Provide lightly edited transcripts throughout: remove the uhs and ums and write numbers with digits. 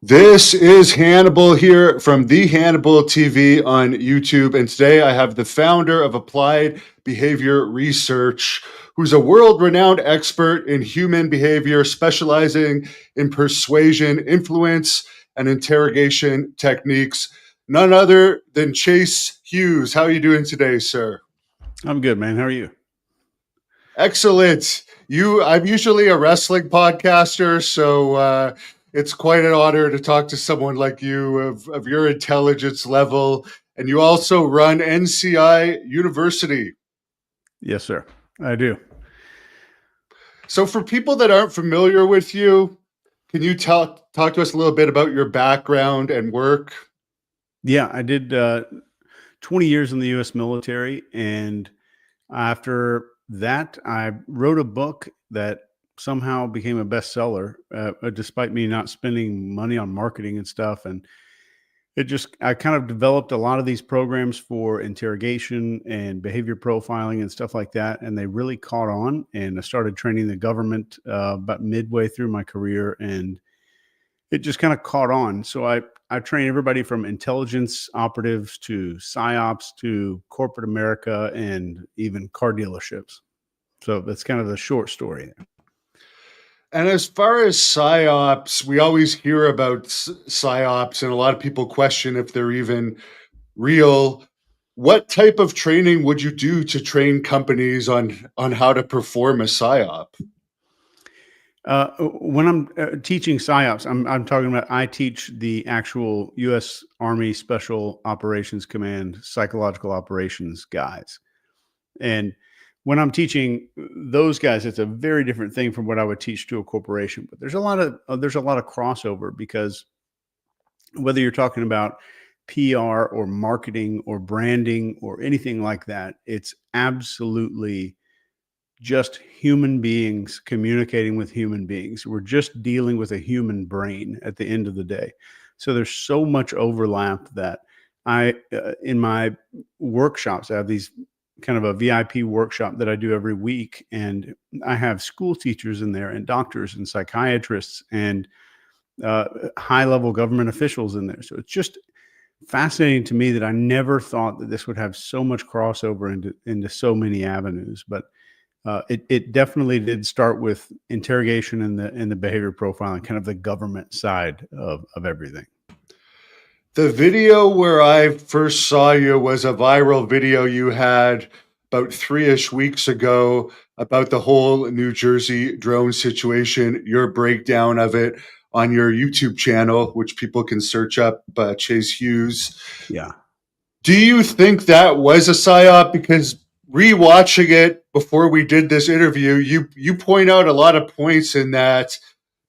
This is Hannibal here from the Hannibal TV on YouTube. And today I have the founder of Applied Behavior Research, who's a world-renowned expert in human behavior, specializing in persuasion, influence, and interrogation techniques. None other than Chase Hughes. How are you doing today, sir? I'm good, man. How are you? Excellent. I'm usually a wrestling podcaster, so it's quite an honor to talk to someone like you of your intelligence level. And you also run NCI University. Yes, sir. I do. So for people that aren't familiar with you, can you talk to us a little bit about your background and work? Yeah, I did 20 years in the U.S. military. And after that, I wrote a book that somehow became a bestseller, despite me not spending money on marketing and stuff. And I kind of developed a lot of these programs for interrogation and behavior profiling and stuff like that. And they really caught on. And I started training the government about midway through my career. And it just kind of caught on. So I train everybody from intelligence operatives to psyops to corporate America and even car dealerships. So that's kind of the short story. And as far as psyops, we always hear about psyops, and a lot of people question if they're even real. What type of training would you do to train companies on how to perform a psyop? When I'm teaching psyops, I'm talking about I teach the actual U.S. Army Special Operations Command psychological operations guys, and when I'm teaching those guys, it's a very different thing from what I would teach to a corporation. But there's a lot of crossover because whether you're talking about PR or marketing or branding or anything like that, it's absolutely just human beings communicating with human beings. We're just dealing with a human brain at the end of the day. So there's so much overlap that in my workshops, I have these kind of a VIP workshop that I do every week. And I have school teachers in there and doctors and psychiatrists and high level government officials in there. So it's just fascinating to me that I never thought that this would have so much crossover into so many avenues. But it definitely did start with interrogation and the behavior profiling, kind of the government side of everything. The video where I first saw you was a viral video you had about 3-ish weeks ago about the whole New Jersey drone situation, your breakdown of it on your YouTube channel, which people can search up, Chase Hughes. Yeah. Do you think that was a psyop? Because rewatching it before we did this interview, you point out a lot of points in that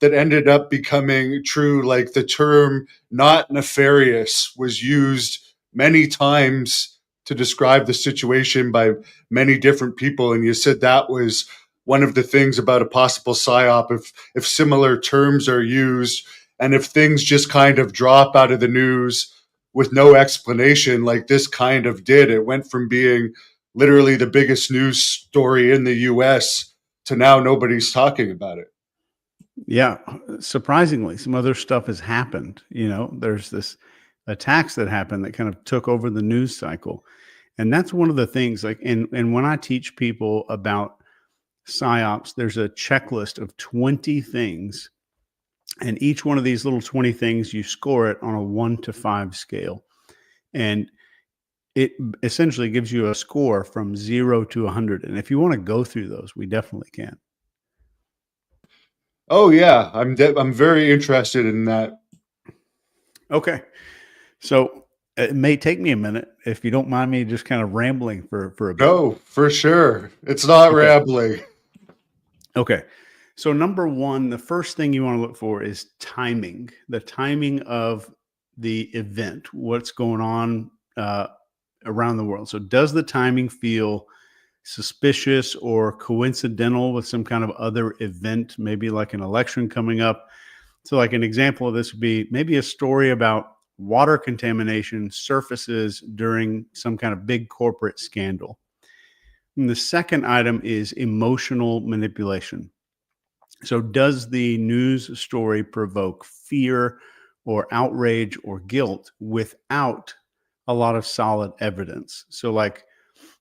ended up becoming true. Like the term "not nefarious" was used many times to describe the situation by many different people, and you said that was one of the things about a possible psyop. If similar terms are used, and if things just kind of drop out of the news with no explanation, like this kind of did. It went from being literally the biggest news story in the US to now nobody's talking about it. Yeah. Surprisingly, some other stuff has happened. There's this attacks that happened that kind of took over the news cycle. And that's one of the things and when I teach people about psyops, there's a checklist of 20 things. And each one of these little 20 things, you score it on a 1 to 5 scale. And it essentially gives you a score from 0 to 100. And if you want to go through those, we definitely can. Oh yeah, I'm very interested in that. Okay. So it may take me a minute if you don't mind me just kind of rambling for a bit. No, for sure. It's not Okay. rambling. Okay. So number one, the first thing you want to look for is timing, the timing of the event, what's going on around the world. So does the timing feel suspicious or coincidental with some kind of other event, maybe like an election coming up? So like an example of this would be maybe a story about water contamination surfaces during some kind of big corporate scandal. And the second item is emotional manipulation. So does the news story provoke fear or outrage or guilt without a lot of solid evidence. So like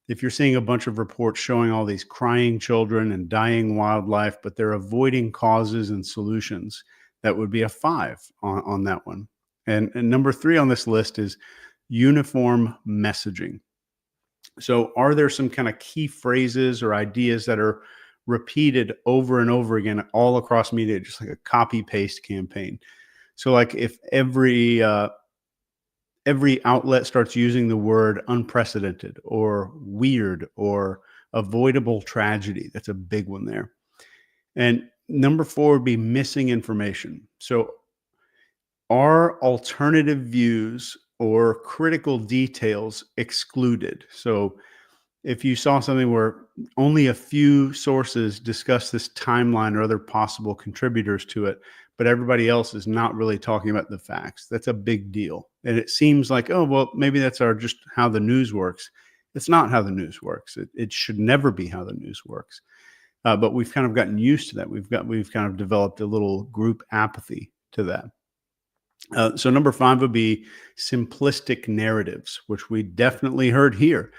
if you're seeing a bunch of reports showing all these crying children and dying wildlife, but they're avoiding causes and solutions, that would be a 5 on that one. And number 3 on this list is uniform messaging. So are there some kind of key phrases or ideas that are repeated over and over again all across media, just like a copy paste campaign? So like if every outlet starts using the word unprecedented or weird or avoidable tragedy, that's a big one there. And number 4 would be missing information. So are alternative views or critical details excluded? So if you saw something where only a few sources discuss this timeline or other possible contributors to it, but everybody else is not really talking about the facts, that's a big deal. And it seems like, oh, well, maybe that's just how the news works. It's not how the news works. It should never be how the news works. But we've kind of gotten used to that. We've kind of developed a little group apathy to that. So number 5 would be simplistic narratives, which we definitely heard here.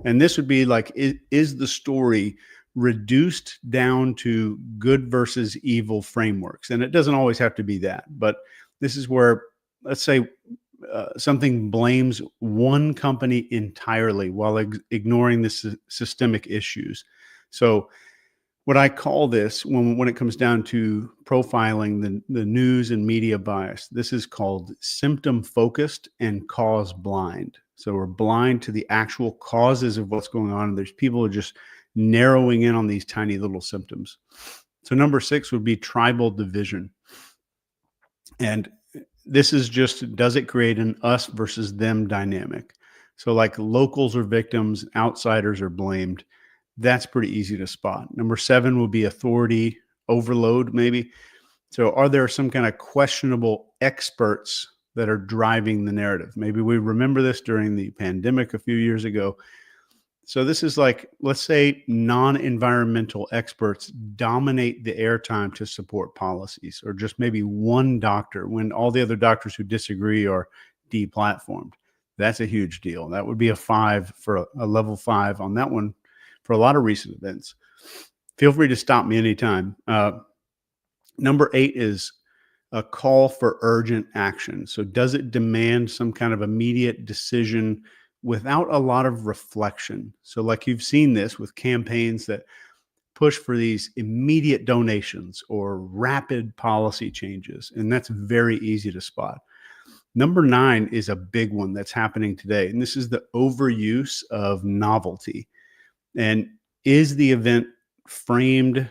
And this would be like, is the story reduced down to good versus evil frameworks? And it doesn't always have to be that, but this is where, let's say, something blames one company entirely while ignoring the systemic issues. So what I call this when it comes down to profiling the news and media bias, this is called symptom focused and cause blind. So we're blind to the actual causes of what's going on. And there's people who are just narrowing in on these tiny little symptoms. So number 6 would be tribal division. And this is just, does it create an us versus them dynamic? So like locals are victims, outsiders are blamed. That's pretty easy to spot. Number 7 would be authority overload, maybe. So are there some kind of questionable experts that are driving the narrative? Maybe we remember this during the pandemic a few years ago. So this is like, let's say non-environmental experts dominate the airtime to support policies, or just maybe one doctor when all the other doctors who disagree are deplatformed. That's a huge deal. That would be a 5 for a level 5 on that one for a lot of recent events. Feel free to stop me anytime. Number 8 is a call for urgent action. So does it demand some kind of immediate decision without a lot of reflection? So like you've seen this with campaigns that push for these immediate donations or rapid policy changes, and that's very easy to spot. Number 9 is a big one that's happening today, and this is the overuse of novelty. And is the event framed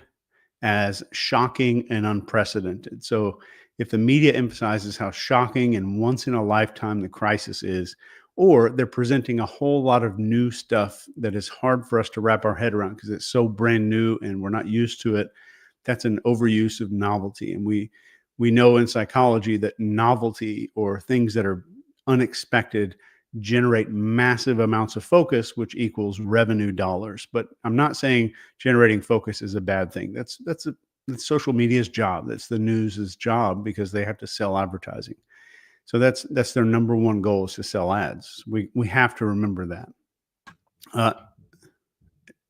as shocking and unprecedented? So if the media emphasizes how shocking and once in a lifetime the crisis is, or they're presenting a whole lot of new stuff that is hard for us to wrap our head around because it's so brand new and we're not used to it, that's an overuse of novelty. And we know in psychology that novelty or things that are unexpected generate massive amounts of focus, which equals revenue dollars. But I'm not saying generating focus is a bad thing. That's social media's job. That's the news's job because they have to sell advertising. So that's their number one goal, is to sell ads. We have to remember that.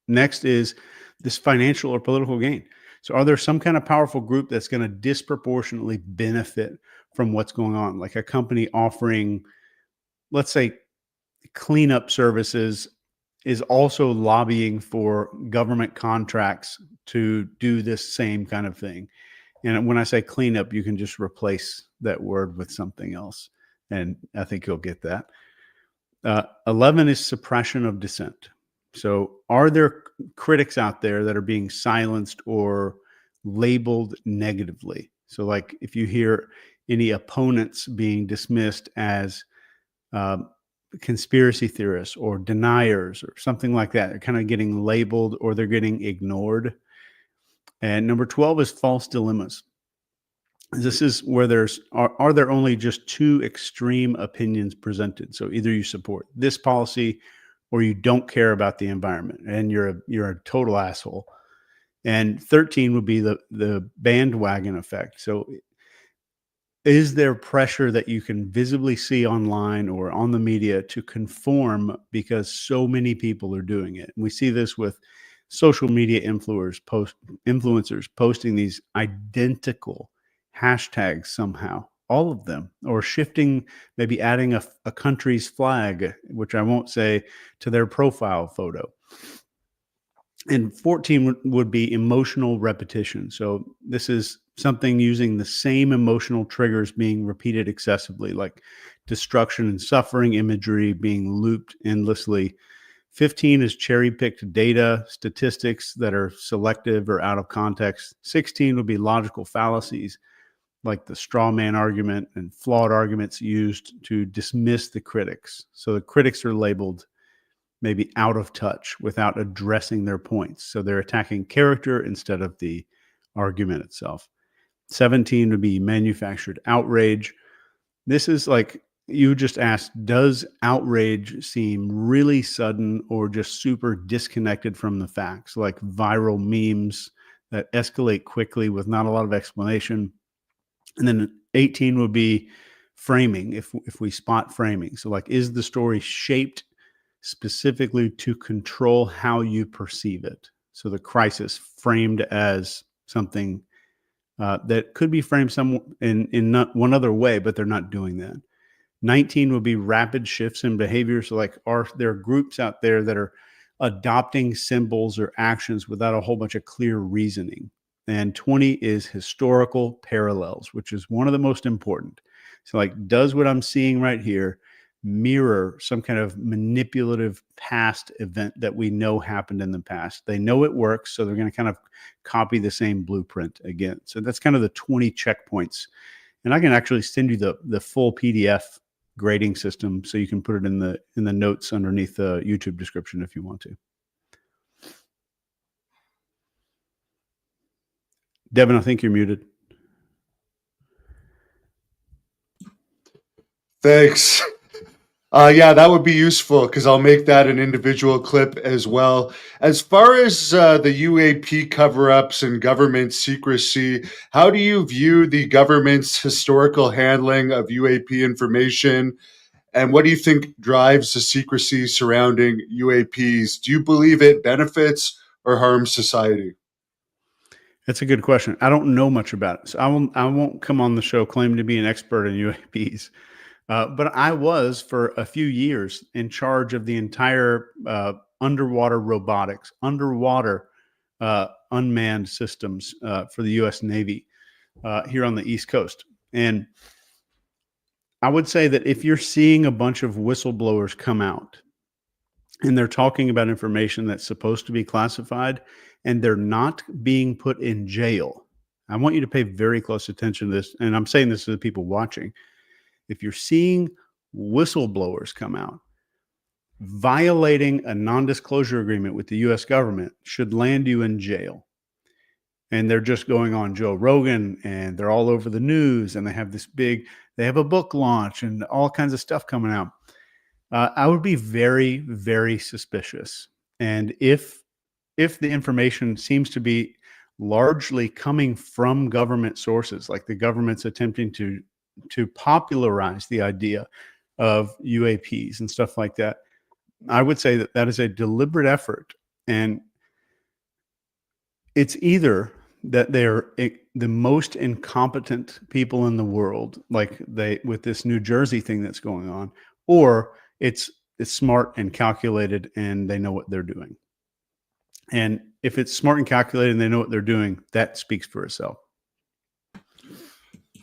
Next is this financial or political gain. So are there some kind of powerful group that's going to disproportionately benefit from what's going on? Like a company offering, let's say, cleanup services is also lobbying for government contracts to do this same kind of thing. And when I say cleanup, you can just replace that word with something else. And I think you'll get that. 11 is suppression of dissent. So are there critics out there that are being silenced or labeled negatively? So like if you hear any opponents being dismissed as conspiracy theorists or deniers or something like that, they're kind of getting labeled or they're getting ignored. And number 12 is false dilemmas. This is where are there only just two extreme opinions presented? So either you support this policy or you don't care about the environment and you're a total asshole. And 13 would be the bandwagon effect. So is there pressure that you can visibly see online or on the media to conform because so many people are doing it? And we see this with social media influencers posting these identical hashtags somehow, all of them, or shifting, maybe adding a country's flag, which I won't say, to their profile photo. And 14 would be emotional repetition. So this is something using the same emotional triggers being repeated excessively, like destruction and suffering imagery being looped endlessly. 15 is cherry-picked data, statistics that are selective or out of context. 16 would be logical fallacies, like the straw man argument and flawed arguments used to dismiss the critics. So the critics are labeled maybe out of touch without addressing their points. So they're attacking character instead of the argument itself. 17 would be manufactured outrage. This is like you just asked, does outrage seem really sudden or just super disconnected from the facts, like viral memes that escalate quickly with not a lot of explanation? And then 18 would be framing, if we spot framing. So like, is the story shaped specifically to control how you perceive it? So the crisis framed as something that could be framed in not one other way, but they're not doing that. 19 will be rapid shifts in behavior. So like, are there groups out there that are adopting symbols or actions without a whole bunch of clear reasoning? And 20 is historical parallels, which is one of the most important. So like, does what I'm seeing right here mirror some kind of manipulative past event that we know happened in the past? They know it works, so they're going to kind of copy the same blueprint again. So that's kind of the 20 checkpoints. And I can actually send you the full PDF grading system, so you can put it in the notes underneath the YouTube description if you want to. Devin, I think you're muted. Thanks. Yeah, that would be useful because I'll make that an individual clip as well. As far as the UAP cover-ups and government secrecy, how do you view the government's historical handling of UAP information? And what do you think drives the secrecy surrounding UAPs? Do you believe it benefits or harms society? That's a good question. I don't know much about it, so I won't come on the show claiming to be an expert in UAPs. But I was, for a few years, in charge of the entire underwater robotics, underwater unmanned systems for the U.S. Navy here on the East Coast. And I would say that if you're seeing a bunch of whistleblowers come out and they're talking about information that's supposed to be classified and they're not being put in jail, I want you to pay very close attention to this. And I'm saying this to the people watching. If you're seeing whistleblowers come out, violating a non-disclosure agreement with the U.S. government should land you in jail. And they're just going on Joe Rogan and they're all over the news and they have a book launch and all kinds of stuff coming out. I would be very, very suspicious. And if the information seems to be largely coming from government sources, like the government's attempting to popularize the idea of UAPs and stuff like that, I would say that is a deliberate effort. And it's either that they're the most incompetent people in the world, like with this New Jersey thing that's going on, or it's smart and calculated and they know what they're doing. And if it's smart and calculated and they know what they're doing, that speaks for itself.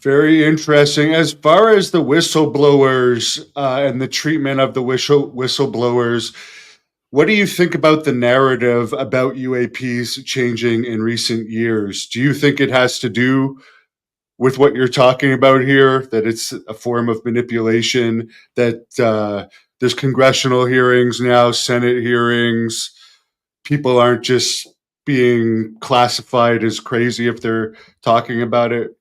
Very interesting. As far as the whistleblowers and the treatment of the whistleblowers, what do you think about the narrative about UAPs changing in recent years? Do you think it has to do with what you're talking about here, that it's a form of manipulation, that there's congressional hearings now, Senate hearings, people aren't just being classified as crazy if they're talking about it?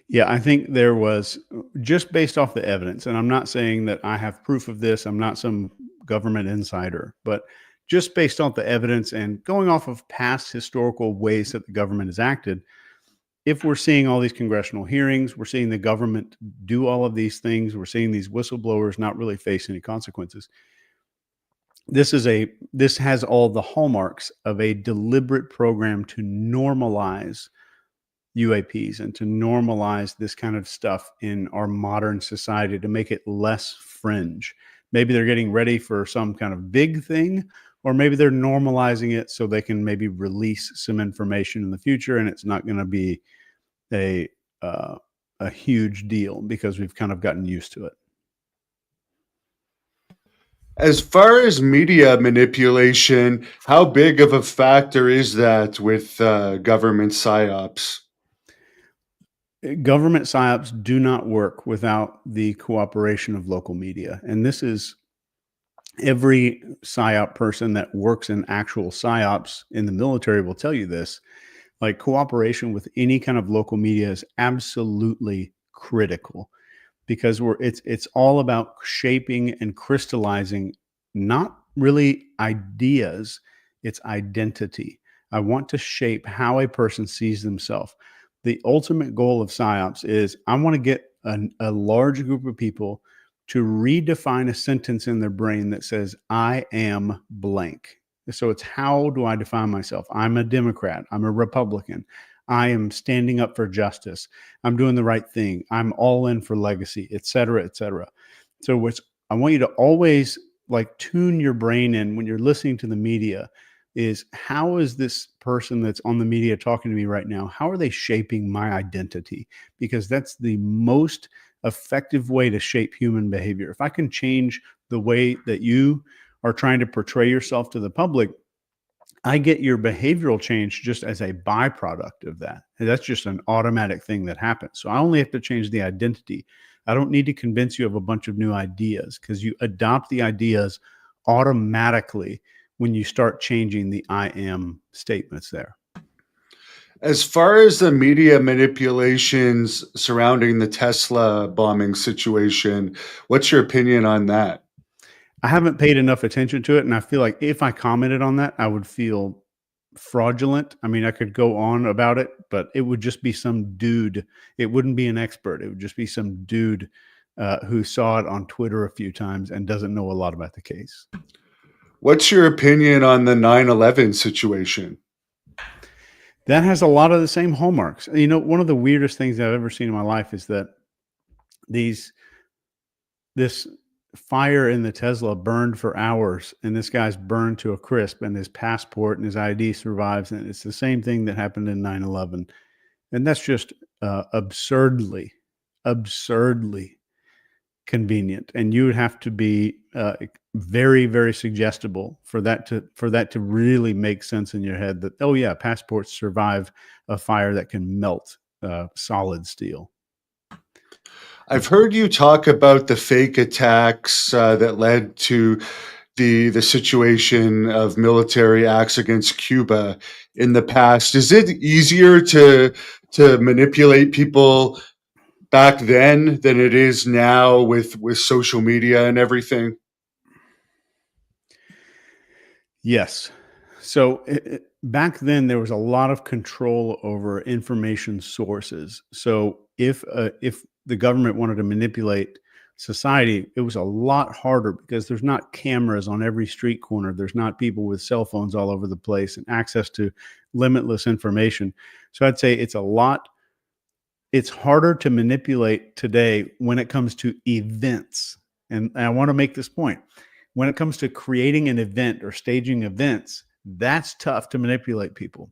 Yeah, I think there was, just based off the evidence, and I'm not saying that I have proof of this, I'm not some government insider, but just based off the evidence and going off of past historical ways that the government has acted, if we're seeing all these congressional hearings, we're seeing the government do all of these things, we're seeing these whistleblowers not really face any consequences. This has all the hallmarks of a deliberate program to normalize UAPs and to normalize this kind of stuff in our modern society, to make it less fringe. Maybe they're getting ready for some kind of big thing, or maybe they're normalizing it so they can maybe release some information in the future, and it's not going to be a huge deal because we've kind of gotten used to it. As far as media manipulation, how big of a factor is that with government psyops? Government psyops do not work without the cooperation of local media. And this is every psyop person that works in actual psyops in the military will tell you this. Like, cooperation with any kind of local media is absolutely critical, because it's all about shaping and crystallizing not really ideas, it's identity. I want to shape how a person sees themselves. The ultimate goal of psyops is I want to get a large group of people to redefine a sentence in their brain that says, I am blank. So it's, how do I define myself? I'm a Democrat. I'm a Republican. I am standing up for justice. I'm doing the right thing. I'm all in for legacy, et cetera, et cetera. So I want you to always like tune your brain in when you're listening to the media is, how is this person that's on the media talking to me right now, how are they shaping my identity? Because that's the most effective way to shape human behavior. If I can change the way that you are trying to portray yourself to the public, I get your behavioral change just as a byproduct of that. And that's just an automatic thing that happens. So I only have to change the identity. I don't need to convince you of a bunch of new ideas, because you adopt the ideas automatically when you start changing the I am statements there. As far as the media manipulations surrounding the Tesla bombing situation, what's your opinion on that? I haven't paid enough attention to it, and I feel like if I commented on that, I would feel fraudulent. I mean, I could go on about it, but it would just be some dude. It wouldn't be an expert. It would just be some dude who saw it on Twitter a few times and doesn't know a lot about the case. What's your opinion on the 9/11 situation? That has a lot of the same hallmarks. You know, one of the weirdest things I've ever seen in my life is that this fire in the Tesla burned for hours, and this guy's burned to a crisp, and his passport and his ID survives. And it's the same thing that happened in 9/11. And that's just absurdly convenient. And you would have to be very, very suggestible for that to really make sense in your head that, oh yeah, passports survive a fire that can melt solid steel. I've heard you talk about the fake attacks that led to the situation of military acts against Cuba in the past. Is it easier to manipulate people back then than it is now with social media and everything? Yes. So back then there was a lot of control over information sources. So if the government wanted to manipulate society, it was a lot harder because there's not cameras on every street corner. There's not people with cell phones all over the place and access to limitless information. So I'd say it's harder to manipulate today when it comes to events. And I want to make this point. When it comes to creating an event or staging events, that's tough to manipulate people.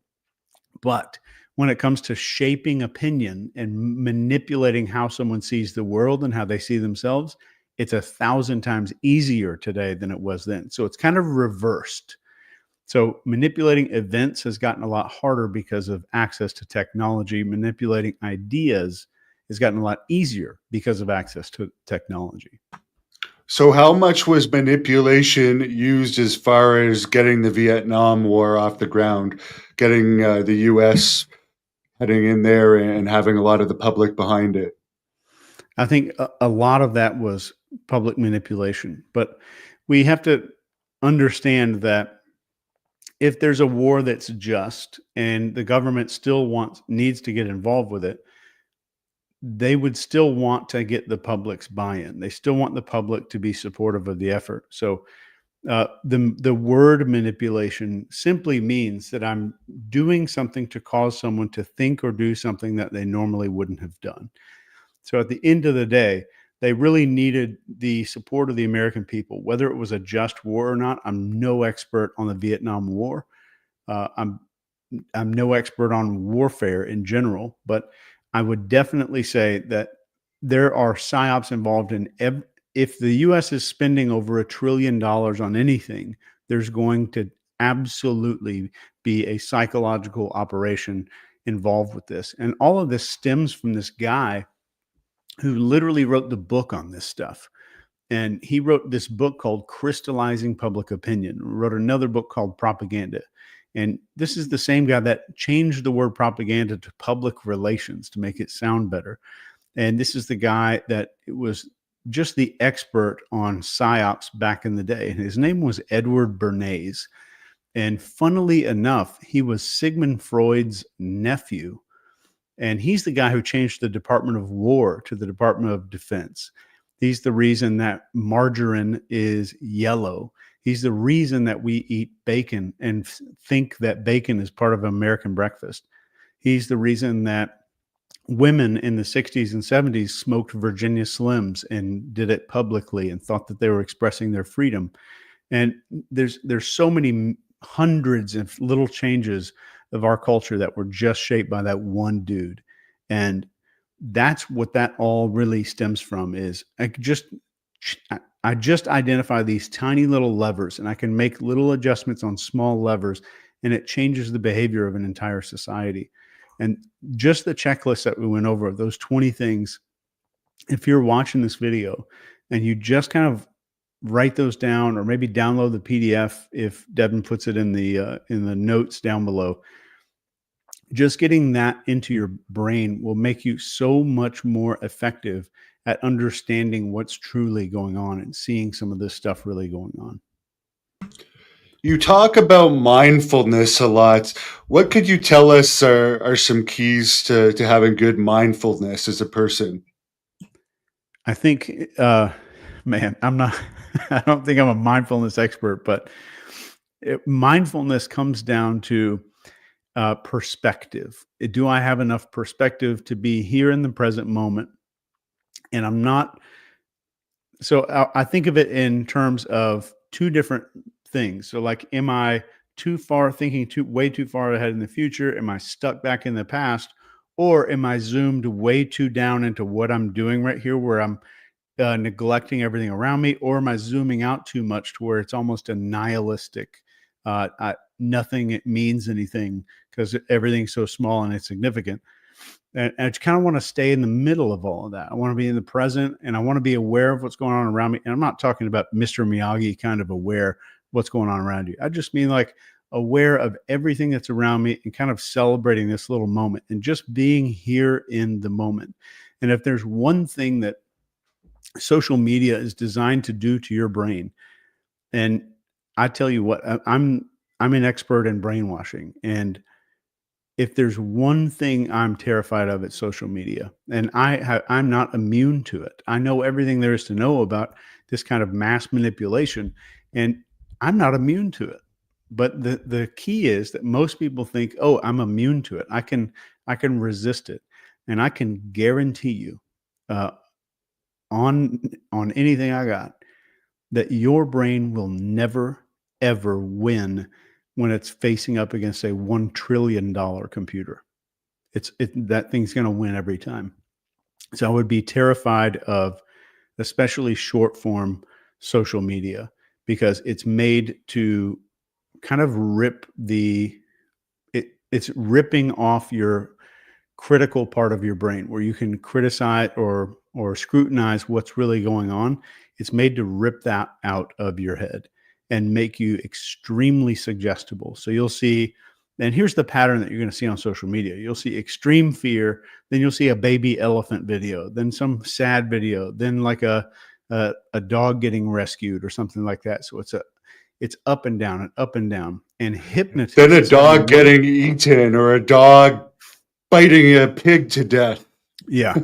But when it comes to shaping opinion and manipulating how someone sees the world and how they see themselves, it's 1,000 times easier today than it was then. So it's kind of reversed. So manipulating events has gotten a lot harder because of access to technology. Manipulating ideas has gotten a lot easier because of access to technology. So how much was manipulation used as far as getting the Vietnam War off the ground, getting the U.S. heading in there and having a lot of the public behind it? I think a lot of that was public manipulation, but we have to understand that if there's a war that's just and the government still needs to get involved with it, they would still want to get the public's buy-in. They still want the public to be supportive of the effort. So the word manipulation simply means that I'm doing something to cause someone to think or do something that they normally wouldn't have done. So at the end of the day, they really needed the support of the American people, whether it was a just war or not. I'm no expert on the Vietnam War. I'm no expert on warfare in general, but I would definitely say that there are psyops involved in if the U.S. is spending over $1 trillion on anything, there's going to absolutely be a psychological operation involved with this. And all of this stems from this guy who literally wrote the book on this stuff. And he wrote this book called Crystallizing Public Opinion, wrote another book called Propaganda. And this is the same guy that changed the word propaganda to public relations to make it sound better. And this is the guy that was just the expert on psyops back in the day. And his name was Edward Bernays. And funnily enough, he was Sigmund Freud's nephew. And he's the guy who changed the Department of War to the Department of Defense. He's the reason that margarine is yellow. He's the reason that we eat bacon and think that bacon is part of American breakfast. He's the reason that women in the 60s and 70s smoked Virginia Slims and did it publicly and thought that they were expressing their freedom. And there's so many hundreds of little changes of our culture that were just shaped by that one dude. And that's what that all really stems from is I just identify these tiny little levers and I can make little adjustments on small levers and it changes the behavior of an entire society. And just the checklist that we went over, those 20 things, if you're watching this video and you just kind of write those down or maybe download the PDF if Devin puts it in the notes down below, just getting that into your brain will make you so much more effective at understanding what's truly going on and seeing some of this stuff really going on. You talk about mindfulness a lot. What could you tell us are some keys to having good mindfulness as a person? I think, man, I don't think I'm a mindfulness expert, but mindfulness comes down to perspective. Do I have enough perspective to be here in the present moment? And I'm not. So I think of it in terms of two different things. So like, am I too far thinking way too far ahead in the future? Am I stuck back in the past? Or am I zoomed way too down into what I'm doing right here where I'm neglecting everything around me? Or am I zooming out too much to where it's almost a nihilistic, nothing means anything because everything's so small and insignificant? And I kind of want to stay in the middle of all of that. I want to be in the present and I want to be aware of what's going on around me. And I'm not talking about Mr. Miyagi kind of aware of what's going on around you. I just mean like aware of everything that's around me and kind of celebrating this little moment and just being here in the moment. And if there's one thing that social media is designed to do to your brain, and I tell you what, I'm an expert in brainwashing, and if there's one thing I'm terrified of, it's social media, and I'm not immune to it. I know everything there is to know about this kind of mass manipulation, and I'm not immune to it. But the key is that most people think, oh, I'm immune to it. I can resist it, and I can guarantee you, on anything I got, that your brain will never ever win when it's facing up against a $1 trillion computer. That thing's going to win every time. So I would be terrified of especially short form social media because it's made to kind of it's ripping off your critical part of your brain where you can criticize or scrutinize what's really going on. It's made to rip that out of your head and make you extremely suggestible. So you'll see, and here's the pattern that you're going to see on social media. You'll see extreme fear, then you'll see a baby elephant video, then some sad video, then like a dog getting rescued or something like that. So It's up and down and up and down. And Then a hypnotists have dog getting eaten or a dog biting a pig to death. Yeah.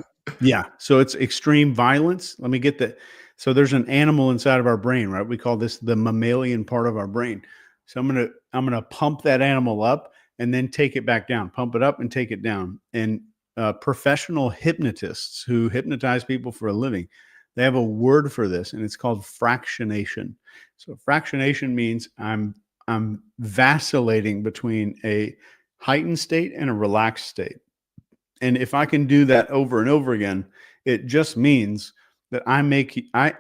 Yeah. So it's extreme violence. Let me get that. So there's an animal inside of our brain, right? We call this the mammalian part of our brain. So I'm gonna pump that animal up and then take it back down. Pump it up and take it down. And professional hypnotists who hypnotize people for a living, they have a word for this, and it's called fractionation. So fractionation means I'm vacillating between a heightened state and a relaxed state. And if I can do that over and over again, it just means that I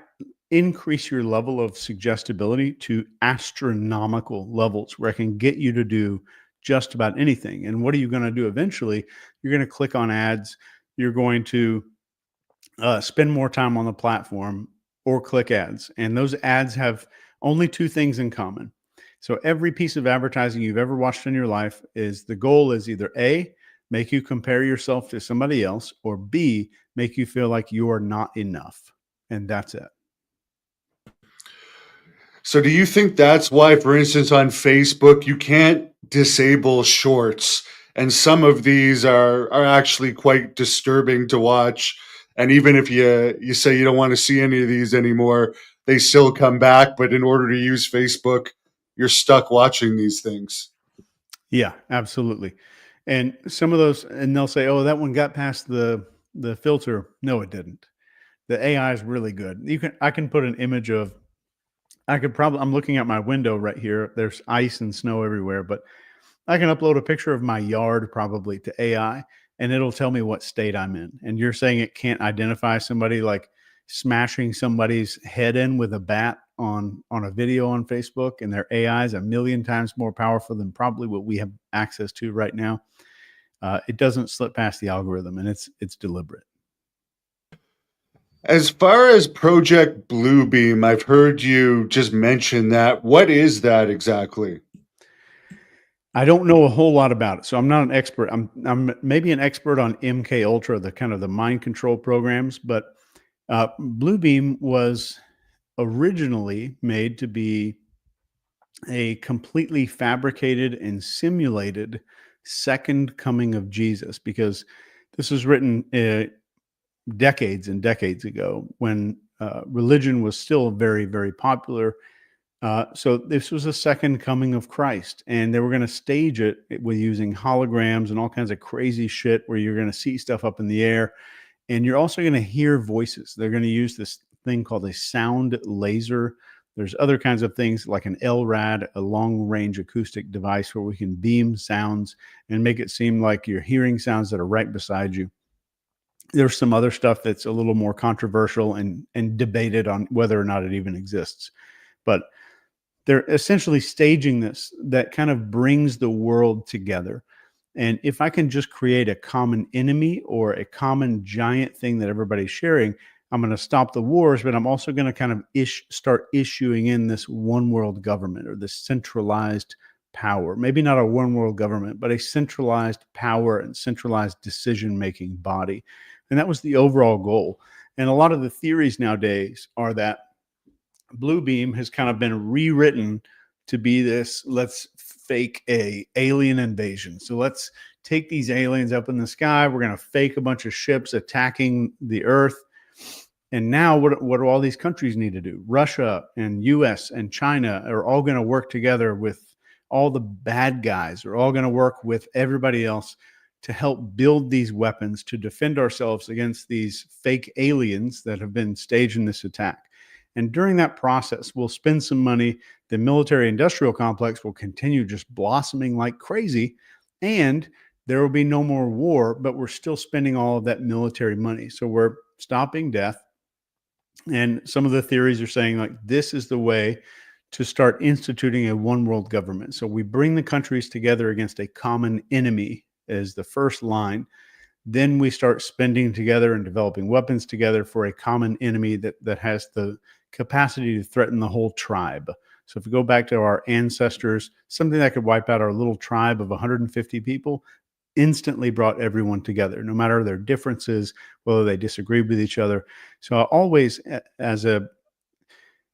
increase your level of suggestibility to astronomical levels where I can get you to do just about anything. And what are you going to do eventually? You're going to click on ads. You're going to spend more time on the platform or click ads. And those ads have only two things in common. So every piece of advertising you've ever watched in your life is the goal is either A, make you compare yourself to somebody else, or B, make you feel like you are not enough. And that's it. So do you think that's why, for instance, on Facebook, you can't disable shorts? And some of these are actually quite disturbing to watch. And even if you say you don't want to see any of these anymore, they still come back. But in order to use Facebook, you're stuck watching these things. Yeah, absolutely. And some of those, and they'll say, "Oh, that one got past the filter." No, it didn't. The AI is really good. I can put an image of I'm looking at my window right here. There's ice and snow everywhere, but I can upload a picture of my yard probably to AI and it'll tell me what state I'm in. And you're saying it can't identify somebody like smashing somebody's head in with a bat on a video on Facebook, and their AI is a million times more powerful than probably what we have access to right now. It doesn't slip past the algorithm, and it's deliberate. As far as Project Bluebeam, I've heard you just mention that. What is that exactly? I don't know a whole lot about it, so I'm not an expert. I'm maybe an expert on MK Ultra, the kind of the mind control programs, but Bluebeam was originally made to be a completely fabricated and simulated second coming of Jesus, because this was written decades and decades ago when religion was still very, very popular. So this was a second coming of Christ, and they were going to stage it with using holograms and all kinds of crazy shit where you're going to see stuff up in the air, and you're also going to hear voices. They're going to use this thing called a sound laser. There's other kinds of things like an LRAD, a long range acoustic device where we can beam sounds and make it seem like you're hearing sounds that are right beside you. There's some other stuff that's a little more controversial and debated on whether or not it even exists. But they're essentially staging this that kind of brings the world together. And if I can just create a common enemy or a common giant thing that everybody's sharing, I'm going to stop the wars, but I'm also going to kind of start issuing in this one world government or this centralized power. Maybe not a one world government, but a centralized power and centralized decision making body. And that was the overall goal. And a lot of the theories nowadays are that Bluebeam has kind of been rewritten to be this, let's fake a alien invasion. So let's take these aliens up in the sky. We're going to fake a bunch of ships attacking the Earth. And now what do all these countries need to do? Russia and US and China are all going to work together with all the bad guys. Are all going to work with everybody else to help build these weapons to defend ourselves against these fake aliens that have been staging this attack. And during that process, we'll spend some money. The military industrial complex will continue just blossoming like crazy. And there will be no more war, but we're still spending all of that military money. So we're stopping death. And some of the theories are saying like this is the way to start instituting a one world government. So we bring the countries together against a common enemy as the first line. Then we start spending together and developing weapons together for a common enemy that has the capacity to threaten the whole tribe. So if we go back to our ancestors, something that could wipe out our little tribe of 150 people instantly brought everyone together, no matter their differences, whether they disagreed with each other. So I always, as a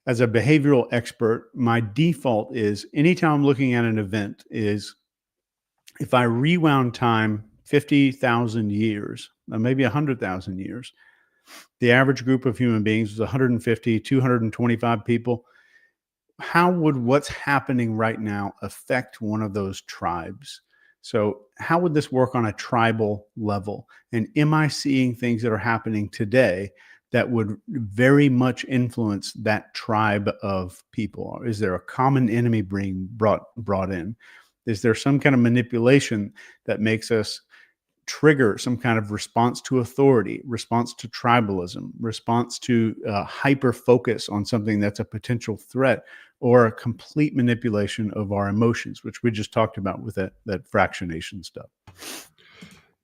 as a behavioral expert, my default is anytime I'm looking at an event is if I rewound time 50,000 years, or maybe 100,000 years, the average group of human beings was 150, 225 people. How would what's happening right now affect one of those tribes? So, how would this work on a tribal level? And am I seeing things that are happening today that would very much influence that tribe of people? Is there a common enemy being brought in? Is there some kind of manipulation that makes us trigger some kind of response to authority, response to tribalism, response to hyper focus on something that's a potential threat, or a complete manipulation of our emotions, which we just talked about with that fractionation stuff.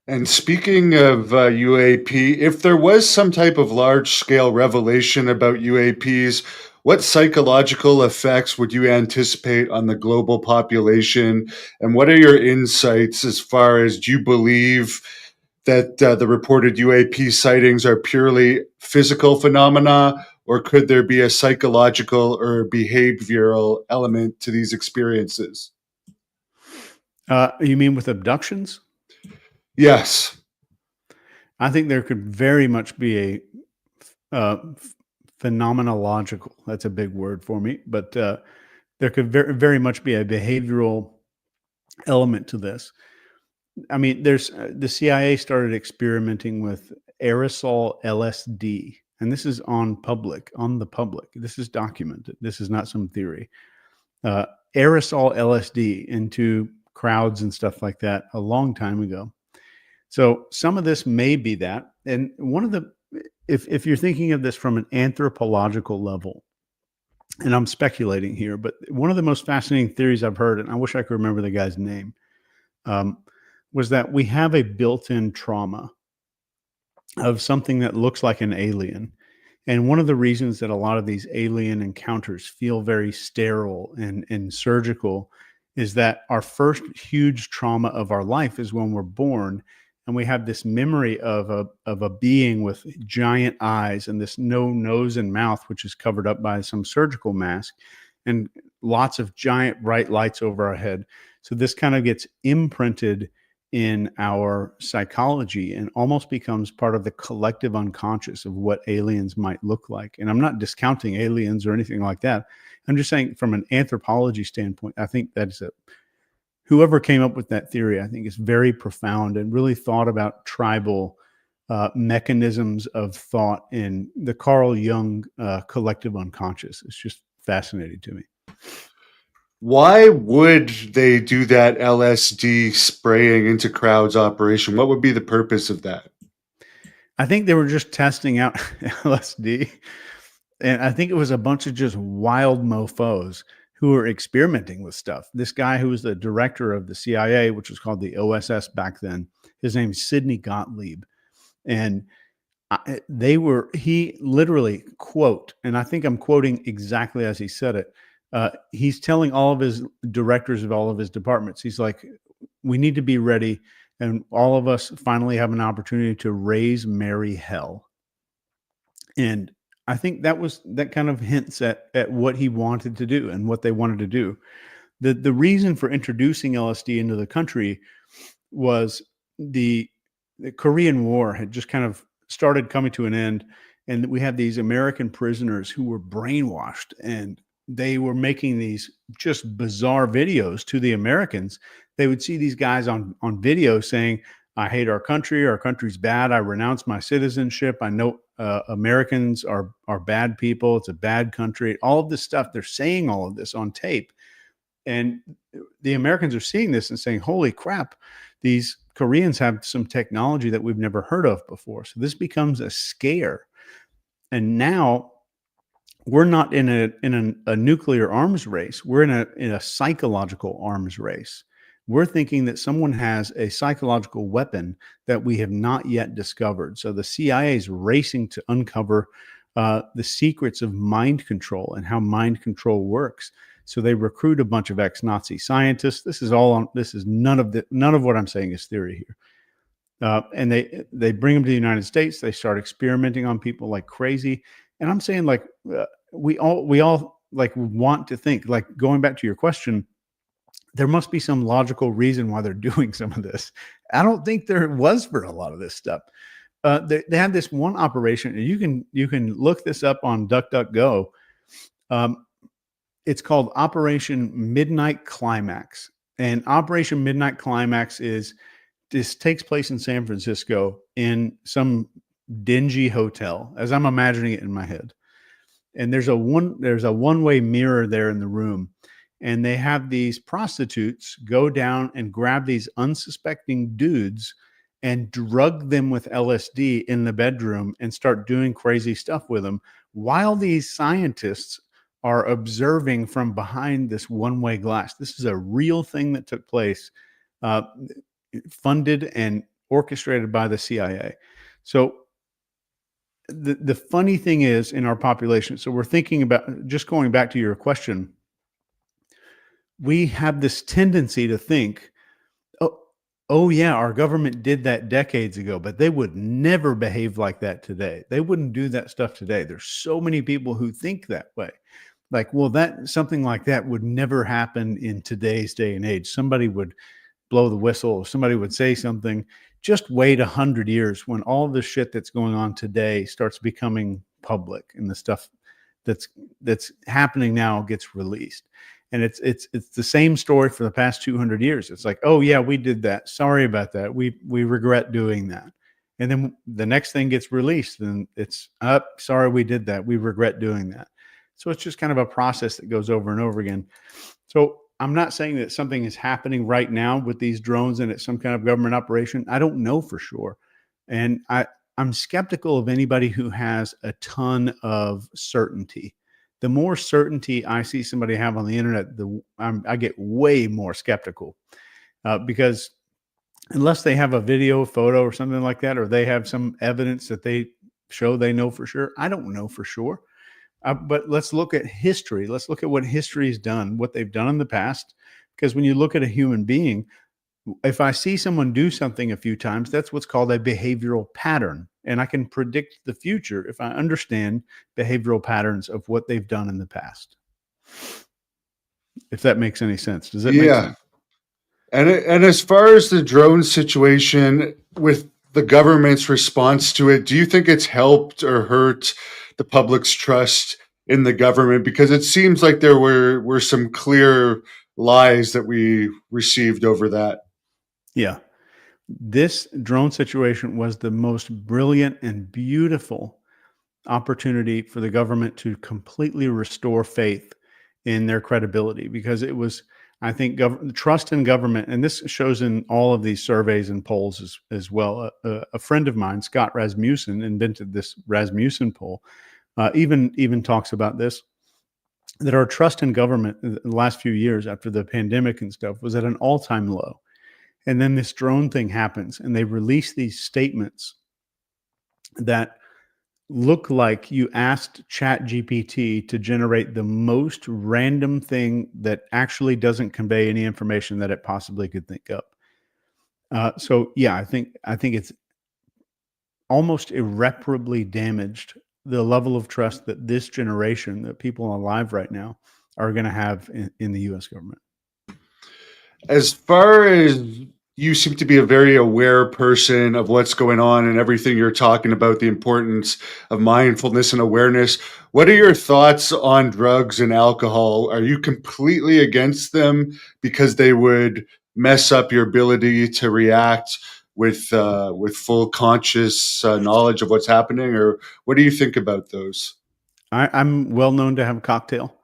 And speaking of UAP, if there was some type of large scale revelation about UAPs, what psychological effects would you anticipate on the global population? And what are your insights as far as do you believe that the reported UAP sightings are purely physical phenomena, or could there be a psychological or behavioral element to these experiences? You mean with abductions? Yes. I think there could very much be a phenomenological, that's a big word for me, but there could very much be a behavioral element to this. I mean, there's the CIA started experimenting with aerosol LSD, and this is on the public. This is documented. This is not some theory. Uh, Aerosol LSD into crowds and stuff like that a long time ago. So some of this may be that, and one of the if you're thinking of this from an anthropological level, and I'm speculating here, but one of the most fascinating theories I've heard, and I wish I could remember the guy's name, um, was that we have a built-in trauma of something that looks like an alien. And one of the reasons that a lot of these alien encounters feel very sterile and surgical is that our first huge trauma of our life is when we're born, and we have this memory of a being with giant eyes and this no nose and mouth, which is covered up by some surgical mask, and lots of giant bright lights over our head. So this kind of gets imprinted in our psychology and almost becomes part of the collective unconscious of what aliens might look like. And I'm not discounting aliens or anything like that. I'm just saying from an anthropology standpoint, I think that's whoever came up with that theory, I think is very profound and really thought about tribal mechanisms of thought in the Carl Jung collective unconscious. It's just fascinating to me. Why would they do that LSD spraying into crowds operation? What would be the purpose of that? I think they were just testing out LSD. And I think it was a bunch of just wild mofos who were experimenting with stuff. This guy who was the director of the CIA, which was called the OSS back then, his name's Sidney Gottlieb. And he literally quote, and I think I'm quoting exactly as he said it. He's telling all of his directors of all of his departments, he's like, we need to be ready. And all of us finally have an opportunity to raise merry hell. And I think that kind of hints at what he wanted to do and what they wanted to do. The reason for introducing LSD into the country was the Korean War had just kind of started coming to an end, and we had these American prisoners who were brainwashed, and they were making these just bizarre videos to the Americans. They would see these guys on video saying, I hate our country's bad, I renounce my citizenship, I know Americans are bad people, it's a bad country, all of this stuff. They're saying all of this on tape. And the Americans are seeing this and saying, holy crap, these Koreans have some technology that we've never heard of before. So this becomes a scare. And now we're not in a nuclear arms race. We're in a psychological arms race. We're thinking that someone has a psychological weapon that we have not yet discovered. So the CIA is racing to uncover the secrets of mind control and how mind control works. So they recruit a bunch of ex-Nazi scientists. This is none of what I'm saying is theory here. And they bring them to the United States. They start experimenting on people like crazy. And I'm saying, like, we all like want to think, like going back to your question, there must be some logical reason why they're doing some of this. I don't think there was for a lot of this stuff. They had this one operation, and you can look this up on DuckDuckGo. It's called Operation Midnight Climax, and Operation Midnight Climax is this takes place in San Francisco in some dingy hotel, as I'm imagining it in my head. And there's a one-way mirror there in the room, and they have these prostitutes go down and grab these unsuspecting dudes and drug them with LSD in the bedroom and start doing crazy stuff with them while these scientists are observing from behind this one-way glass. This is a real thing that took place, uh, funded and orchestrated by the CIA. So the funny thing is in our population, so we're thinking about, just going back to your question, we have this tendency to think, oh yeah, our government did that decades ago, but they would never behave like that today. They wouldn't do that stuff today. There's so many people who think that way. Like, well, that something like that would never happen in today's day and age. Somebody would blow the whistle, somebody would say something. Just wait 100 years when all the shit that's going on today starts becoming public, and the stuff that's happening now gets released. And it's the same story for the past 200 years. It's like, oh yeah, we did that. Sorry about that. We regret doing that. And then the next thing gets released, and it's up. Sorry, we did that. We regret doing that. So it's just kind of a process that goes over and over again. So I'm not saying that something is happening right now with these drones and it's some kind of government operation. I don't know for sure. And I'm skeptical of anybody who has a ton of certainty. The more certainty I see somebody have on the internet, I get way more skeptical, because unless they have a video, photo, or something like that, or they have some evidence that they show they know for sure, I don't know for sure. But let's look at history. Let's look at what history has done, what they've done in the past. Because when you look at a human being, if I see someone do something a few times, that's what's called a behavioral pattern. And I can predict the future if I understand behavioral patterns of what they've done in the past. If that makes any sense. Does that make sense? And as far as the drone situation with the government's response to it, do you think it's helped or hurt the public's trust in the government? Because it seems like there were some clear lies that we received over that. Yeah. This drone situation was the most brilliant and beautiful opportunity for the government to completely restore faith in their credibility, because it was, I think, trust in government, and this shows in all of these surveys and polls as well. A friend of mine, Scott Rasmussen, invented this Rasmussen poll. Even talks about this, that our trust in government in the last few years after the pandemic and stuff was at an all-time low. And then this drone thing happens, and they release these statements that look like you asked ChatGPT to generate the most random thing that actually doesn't convey any information that it possibly could think of. So yeah, I think it's almost irreparably damaged the level of trust that this generation, that people alive right now, are going to have in the U.S. government. As far as, you seem to be a very aware person of what's going on and everything you're talking about, the importance of mindfulness and awareness. What are your thoughts on drugs and alcohol? Are you completely against them because they would mess up your ability to react with full conscious knowledge of what's happening, or what do you think about those? I'm well known to have a cocktail.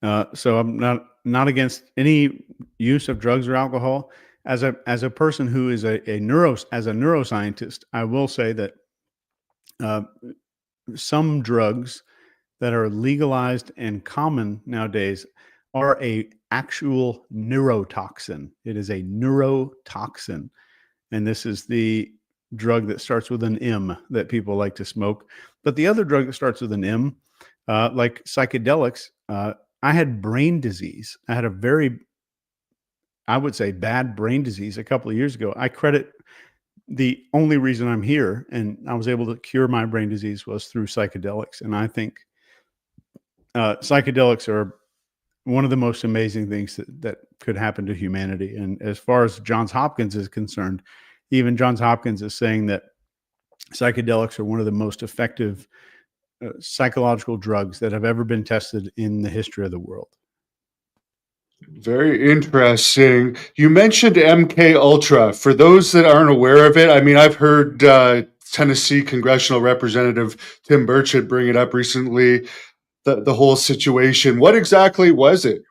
So I'm not against any use of drugs or alcohol. As a person who is as a neuroscientist, I will say that uh, some drugs that are legalized and common nowadays are a actual neurotoxin. It is a neurotoxin, and this is the drug that starts with an M that people like to smoke. But the other drug that starts with an M, like psychedelics, I had brain disease. I had a very, I would say, bad brain disease a couple of years ago. I credit the only reason I'm here and I was able to cure my brain disease was through psychedelics. And I think psychedelics are one of the most amazing things that could happen to humanity. And as far as Johns Hopkins is concerned, even Johns Hopkins is saying that psychedelics are one of the most effective psychological drugs that have ever been tested in the history of the world. Very interesting. You mentioned MK Ultra. For those that aren't aware of it, I mean, I've heard Tennessee congressional representative Tim Burchett bring it up recently. The whole situation. What exactly was it?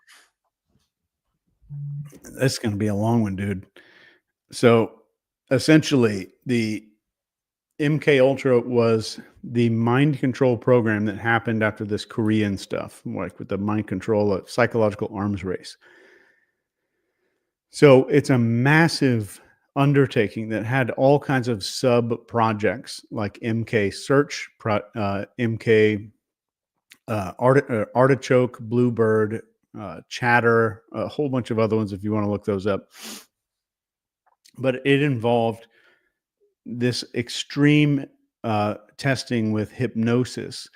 That's going to be a long one, dude. So essentially, the MK Ultra was the mind control program that happened after this Korean stuff, like with the mind control, psychological arms race. So it's a massive undertaking that had all kinds of sub projects like MK Search, MK Artichoke, Bluebird, Chatter, a whole bunch of other ones if you want to look those up. But it involved this extreme testing with hypnosis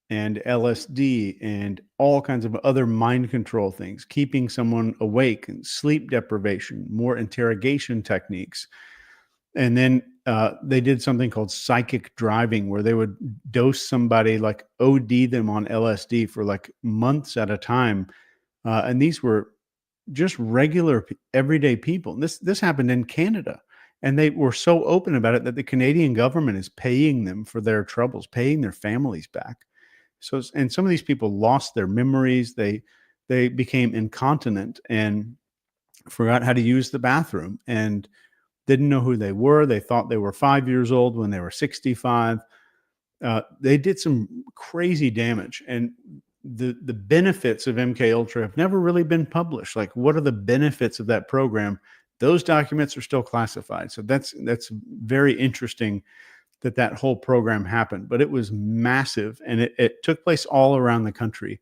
and LSD and all kinds of other mind control things, keeping someone awake, and sleep deprivation, more interrogation techniques. And then they did something called psychic driving, where they would dose somebody, like OD them on LSD for like months at a time. And these were just regular, everyday people. And this happened in Canada. And they were so open about it that the Canadian government is paying them for their troubles, paying their families back. So, and some of these people lost their memories. They became incontinent and forgot how to use the bathroom and didn't know who they were. They thought they were 5 years old when they were 65. They did some crazy damage, and the benefits of MK Ultra have never really been published. Like, what are the benefits of that program? Those documents are still classified. So that's very interesting that whole program happened. But it was massive, and it took place all around the country,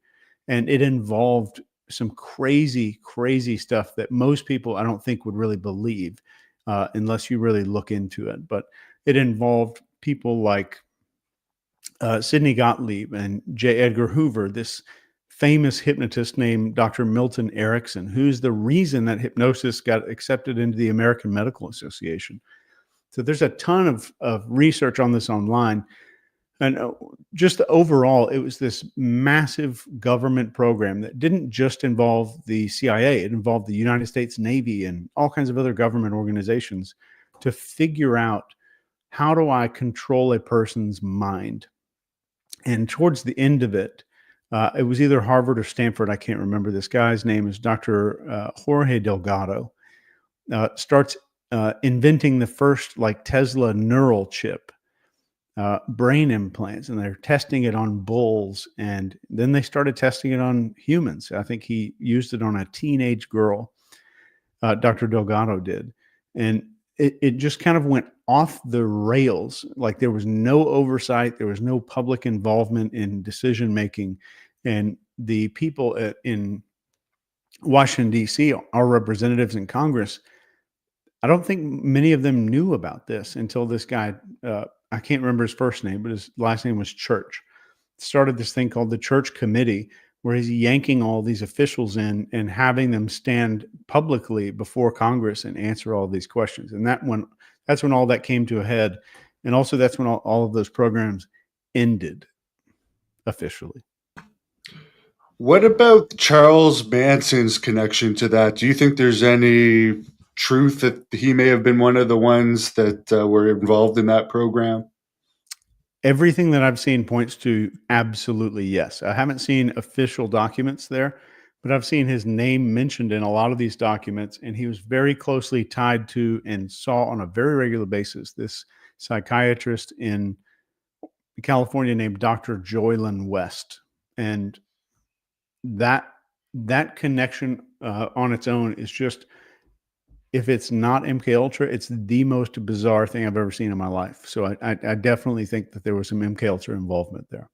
and it involved some crazy, crazy stuff that most people, I don't think, would really believe unless you really look into it. But it involved people like Sidney Gottlieb and J. Edgar Hoover, this famous hypnotist named Dr. Milton Erickson, who's the reason that hypnosis got accepted into the American Medical Association. So there's a ton of research on this online. And just overall, it was this massive government program that didn't just involve the CIA. It involved the United States Navy and all kinds of other government organizations to figure out, how do I control a person's mind? And towards the end of it, it was either Harvard or Stanford. I can't remember. This guy's name is Dr. Jorge Delgado. Starts inventing the first like Tesla neural chip, brain implants, and they're testing it on bulls. And then they started testing it on humans. I think he used it on a teenage girl. Dr. Delgado did. And it just kind of went off the rails. Like, there was no oversight. There was no public involvement in decision making. And the people in Washington, D.C., our representatives in Congress, I don't think many of them knew about this until this guy, I can't remember his first name, but his last name was Church, started this thing called the Church Committee, where he's yanking all these officials in and having them stand publicly before Congress and answer all these questions. And that's when all that came to a head. And also that's when all of those programs ended officially. What about Charles Manson's connection to that? Do you think there's any truth that he may have been one of the ones that were involved in that program? Everything that I've seen points to absolutely yes. I haven't seen official documents there, but I've seen his name mentioned in a lot of these documents, and he was very closely tied to and saw on a very regular basis this psychiatrist in California named Dr. Joylyn West. And that connection on its own is just, if it's not MK Ultra, it's the most bizarre thing I've ever seen in my life. So I definitely think that there was some MK Ultra involvement there.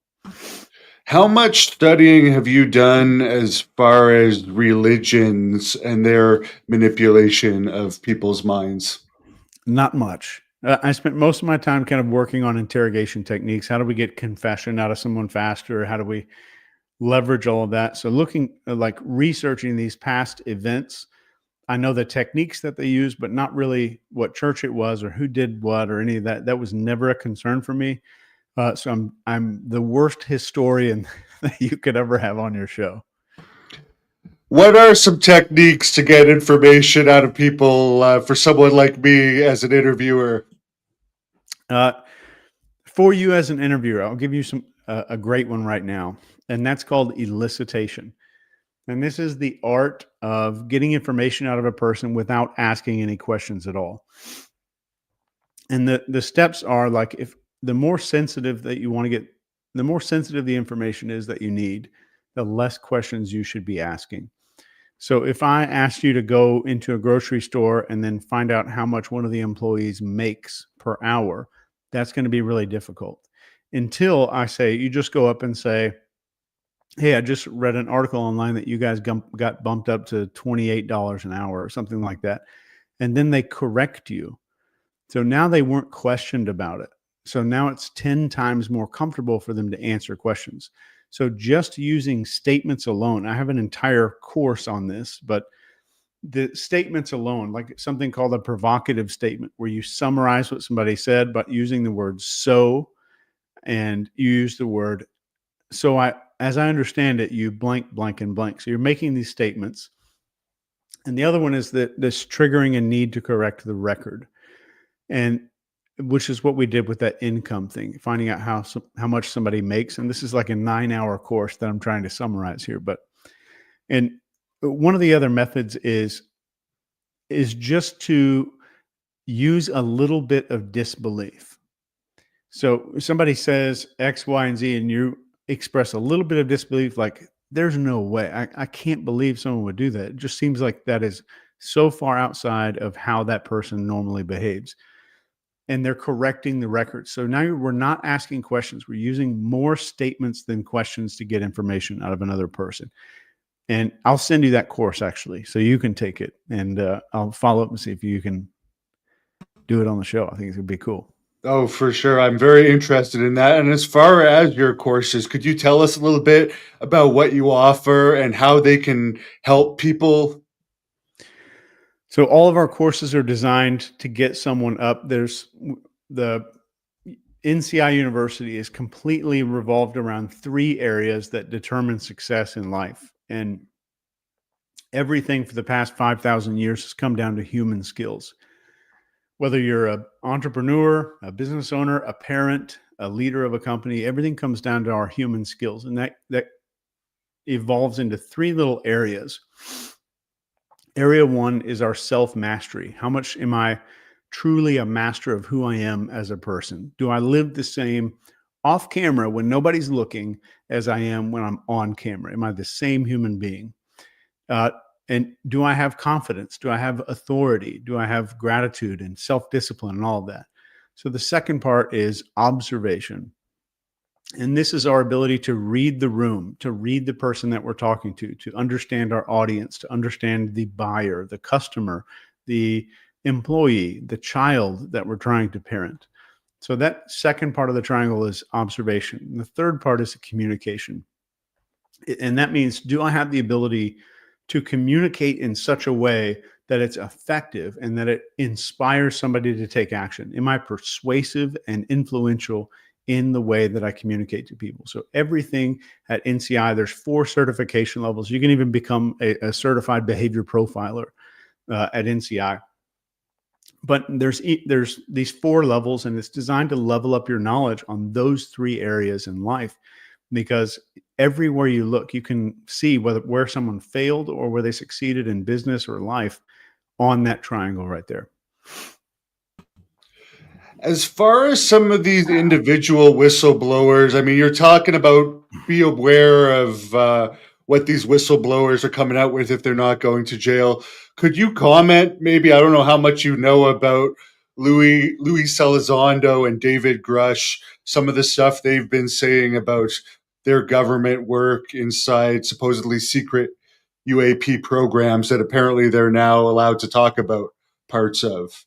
How much studying have you done as far as religions and their manipulation of people's minds? Not much. I spent most of my time kind of working on interrogation techniques. How do we get confession out of someone faster? How do we leverage all of that. So looking like researching these past events, I know the techniques that they use, but not really what church it was or who did what or any of that. That was never a concern for me. So I'm the worst historian that you could ever have on your show. What are some techniques to get information out of people for someone like me as an interviewer? For you as an interviewer, I'll give you a great one right now, and that's called elicitation. And this is the art of getting information out of a person without asking any questions at all. And the steps are like, if the more sensitive that you want to get, the more sensitive the information is that you need, the less questions you should be asking. So if I asked you to go into a grocery store and then find out how much one of the employees makes per hour, that's going to be really difficult. Until I say, you just go up and say, hey, I just read an article online that you guys got bumped up to $28 an hour or something like that. And then they correct you. So now they weren't questioned about it. So now it's 10 times more comfortable for them to answer questions. So just using statements alone, I have an entire course on this, but the statements alone, like something called a provocative statement, where you summarize what somebody said, but using the word so, and you use the word, so as I understand it, you blank, blank, and blank. So you're making these statements. And the other one is that this triggering a need to correct the record. And which is what we did with that income thing, finding out how much somebody makes. And this is like a 9-hour course that I'm trying to summarize here. And one of the other methods is just to use a little bit of disbelief. So somebody says X, Y, and Z, and you express a little bit of disbelief, like, there's no way. I can't believe someone would do that. It just seems like that is so far outside of how that person normally behaves. And they're correcting the record. So now we're not asking questions. We're using more statements than questions to get information out of another person. And I'll send you that course, actually, so you can take it. And I'll follow up and see if you can do it on the show. I think it's going to be cool. Oh, for sure. I'm very interested in that. And as far as your courses, could you tell us a little bit about what you offer and how they can help people? So all of our courses are designed to get someone up. There's the NCI University is completely revolved around 3 areas that determine success in life. And everything for the past 5,000 years has come down to human skills. Whether you're an entrepreneur, a business owner, a parent, a leader of a company, everything comes down to our human skills. And that evolves into 3 little areas. Area 1 is our self-mastery. How much am I truly a master of who I am as a person? Do I live the same off camera when nobody's looking as I am when I'm on camera? Am I the same human being? And do I have confidence? Do I have authority? Do I have gratitude and self-discipline and all of that? So the second part is observation. And this is our ability to read the room, to read the person that we're talking to understand our audience, to understand the buyer, the customer, the employee, the child that we're trying to parent. So that second part of the triangle is observation. And the third part is communication. And that means, do I have the ability to communicate in such a way that it's effective and that it inspires somebody to take action? Am I persuasive and influential in the way that I communicate to people? So everything at NCI, there's 4 certification levels. You can even become a certified behavior profiler at NCI. But there's these 4 levels, and it's designed to level up your knowledge on those 3 areas in life, because everywhere you look, you can see where someone failed or where they succeeded in business or life on that triangle right there. As far as some of these individual whistleblowers, I mean, you're talking about be aware of what these whistleblowers are coming out with if they're not going to jail. Could you comment? Maybe, I don't know how much you know about Louis Elizondo and David Grush, some of the stuff they've been saying about their government work inside supposedly secret UAP programs that apparently they're now allowed to talk about parts of.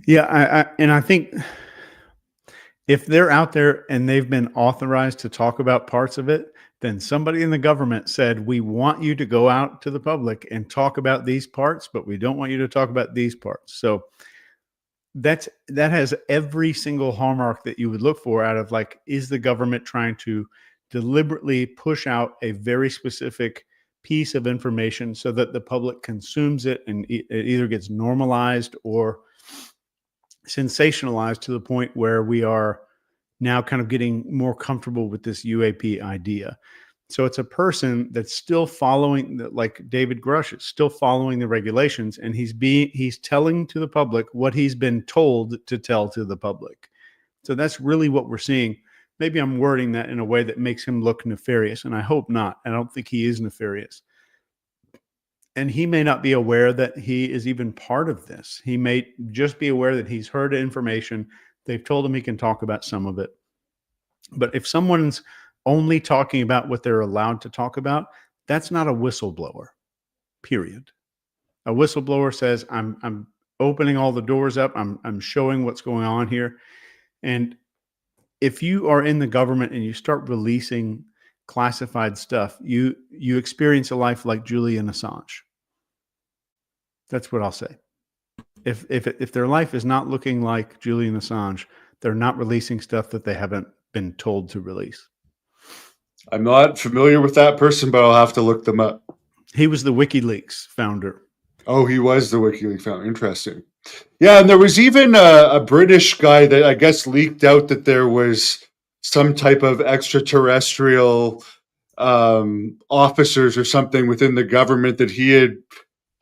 Yeah, and I think If they're out there and they've been authorized to talk about parts of it, then somebody in the government said, we want you to go out to the public and talk about these parts, but we don't want you to talk about these parts. So that has every single hallmark that you would look for out of, like, is the government trying to deliberately push out a very specific piece of information so that the public consumes it and it either gets normalized or sensationalized to the point where we are now kind of getting more comfortable with this UAP idea. So it's a person that's still following, like David Grush is still following the regulations, and he's telling to the public what he's been told to tell to the public. So that's really what we're seeing. Maybe I'm wording that in a way that makes him look nefarious, and I hope not. I don't think he is nefarious. And he may not be aware that he is even part of this. He may just be aware that he's heard information. They've told him he can talk about some of it. But if someone's only talking about what they're allowed to talk about, that's not a whistleblower, period. A whistleblower says, I'm opening all the doors up. I'm showing what's going on here. And if you are in the government and you start releasing classified stuff, you experience a life like Julian Assange. That's what I'll say. If their life is not looking like Julian Assange, they're not releasing stuff that they haven't been told to release. I'm not familiar with that person, but I'll have to look them up. He was the WikiLeaks founder. Oh, he was the WikiLeaks founder. Interesting. Yeah, and there was even a British guy that I guess leaked out that there was some type of extraterrestrial officers or something within the government that he had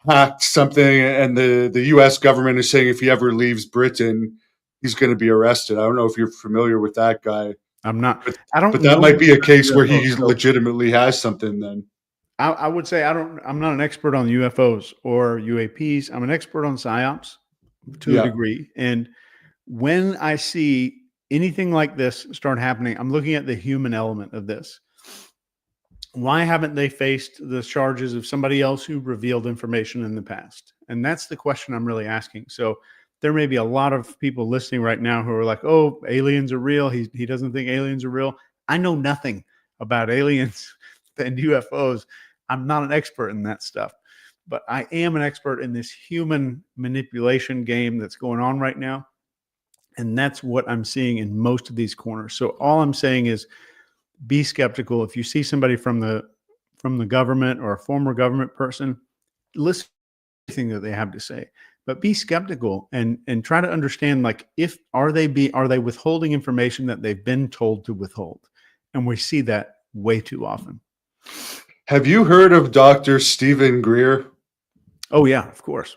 hacked something, and the U.S. government is saying if he ever leaves Britain, he's going to be arrested. I don't know if you're familiar with that guy. I'm not. But that might be a case where he legitimately has something then. I would say I'm not an expert on UFOs or UAPs. I'm an expert on PSYOPs to a degree. And when I see anything like this start happening, I'm looking at the human element of this. Why haven't they faced the charges of somebody else who revealed information in the past? And that's the question I'm really asking. So there may be a lot of people listening right now who are like, oh, aliens are real. He doesn't think aliens are real. I know nothing about aliens and UFOs. I'm not an expert in that stuff, but I am an expert in this human manipulation game that's going on right now. And that's what I'm seeing in most of these corners. So all I'm saying is be skeptical. If you see somebody from the government or a former government person, listen to anything that they have to say. But be skeptical and try to understand, like, are they withholding information that they've been told to withhold? And we see that way too often. Have you heard of Dr. Stephen Greer? Oh yeah, of course.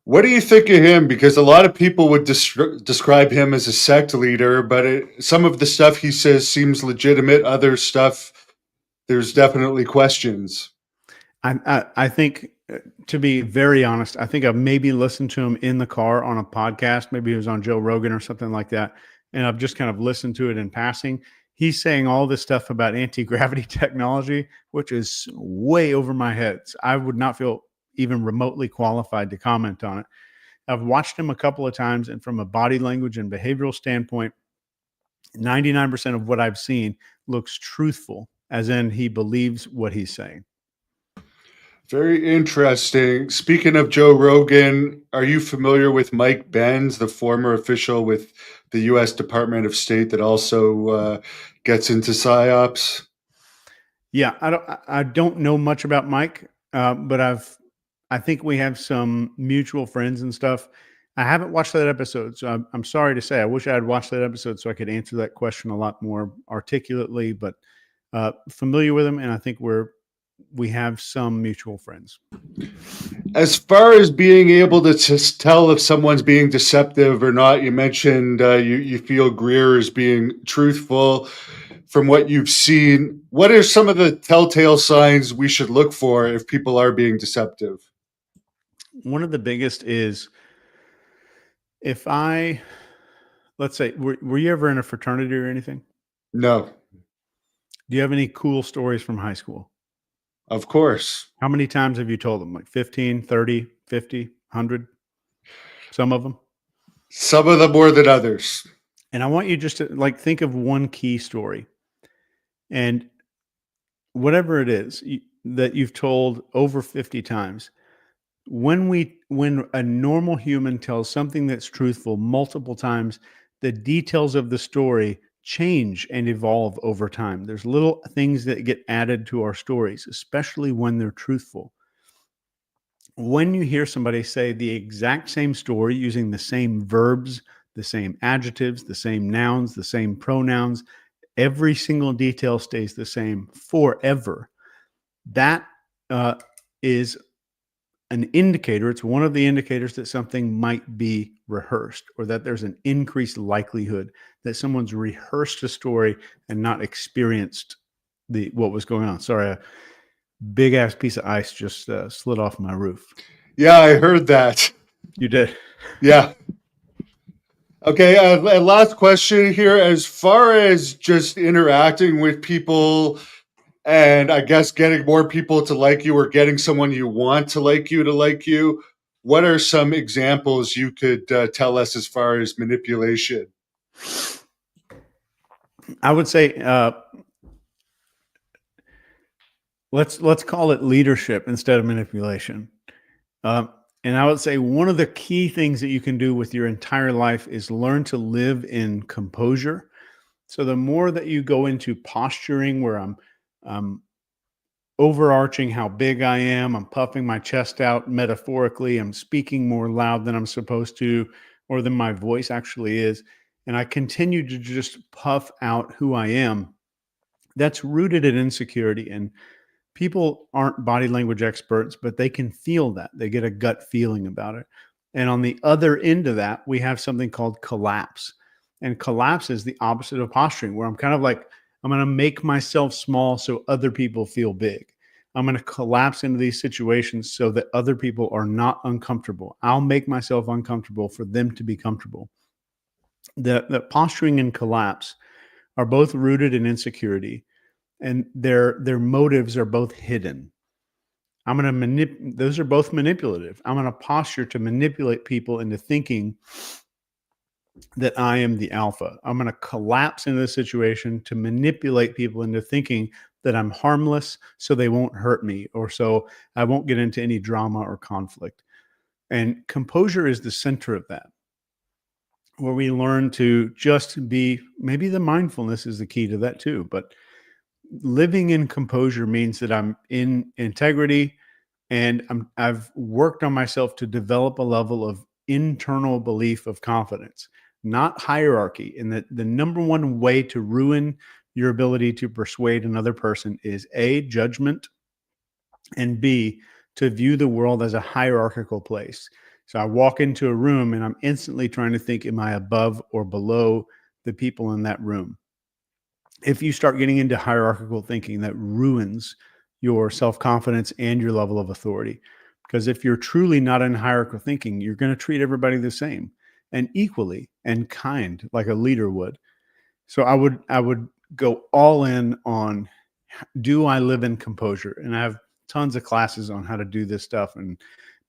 What do you think of him? Because a lot of people would describe him as a sect leader, but some of the stuff he says seems legitimate. Other stuff, there's definitely questions. I think, to be very honest, I think I've maybe listened to him in the car on a podcast. Maybe it was on Joe Rogan or something like that. And I've just kind of listened to it in passing. He's saying all this stuff about anti-gravity technology, which is way over my head. I would not feel even remotely qualified to comment on it. I've watched him a couple of times, and from a body language and behavioral standpoint, 99% of what I've seen looks truthful, as in he believes what he's saying. Very interesting. Speaking of Joe Rogan, are you familiar with Mike Benz, the former official with the U.S. Department of State that also gets into PSYOPs? Yeah, I don't know much about Mike, but I think we have some mutual friends and stuff. I haven't watched that episode, so I'm sorry to say. I wish I had watched that episode so I could answer that question a lot more articulately. But familiar with him, and I think we have some mutual friends. As far as being able to just tell if someone's being deceptive or not, you mentioned you feel Greer is being truthful. From what you've seen, what are some of the telltale signs we should look for if people are being deceptive? One of the biggest is let's say, were you ever in a fraternity or anything? No. Do you have any cool stories from high school? Of course. How many times have you told them? Like 15, 30, 50, 100? Some of them? Some of them more than others. And I want you just to like think of one key story, and whatever it is that you've told over 50 times. When a normal human tells something that's truthful multiple times, the details of the story change and evolve over time. There's little things that get added to our stories, especially when they're truthful. When you hear somebody say the exact same story using the same verbs, the same adjectives, the same nouns, the same pronouns, every single detail stays the same forever. That is an indicator. It's one of the indicators that something might be rehearsed, or that there's an increased likelihood that someone's rehearsed a story and not experienced what was going on. Sorry, a big ass piece of ice just slid off my roof. Yeah, I heard that. You did. Yeah. Okay, last question here. As far as just interacting with people and I guess getting more people to like you or getting someone you want to like you, what are some examples you could tell us as far as manipulation? I would say let's call it leadership instead of manipulation. Um, and I would say one of the key things that you can do with your entire life is learn to live in composure. So the more that you go into posturing, where I'm overarching how big I am, I'm puffing my chest out metaphorically, I'm speaking more loud than I'm supposed to, or than my voice actually is, and I continue to just puff out who I am, that's rooted in insecurity. And people aren't body language experts, but they can feel that. They get a gut feeling about it. And on the other end of that, we have something called collapse. And collapse is the opposite of posturing, where I'm kind of like, I'm going to make myself small so other people feel big. I'm going to collapse into these situations so that other people are not uncomfortable. I'll make myself uncomfortable for them to be comfortable. The posturing and collapse are both rooted in insecurity, and their motives are both hidden. I'm going to those are both manipulative. I'm going to posture to manipulate people into thinking that I am the alpha. I'm going to collapse into the situation to manipulate people into thinking that I'm harmless so they won't hurt me, or so I won't get into any drama or conflict. And composure is the center of that, where we learn to just be, maybe the mindfulness is the key to that too, but living in composure means that I'm in integrity, and I've worked on myself to develop a level of internal belief of confidence, not hierarchy. And that the number one way to ruin your ability to persuade another person is A, judgment, and B, to view the world as a hierarchical place. So I walk into a room and I'm instantly trying to think, am I above or below the people in that room? If you start getting into hierarchical thinking, that ruins your self-confidence and your level of authority. Because if you're truly not in hierarchical thinking, you're going to treat everybody the same and equally and kind, like a leader would. So I would go all in on, do I live in composure? And I have tons of classes on how to do this stuff.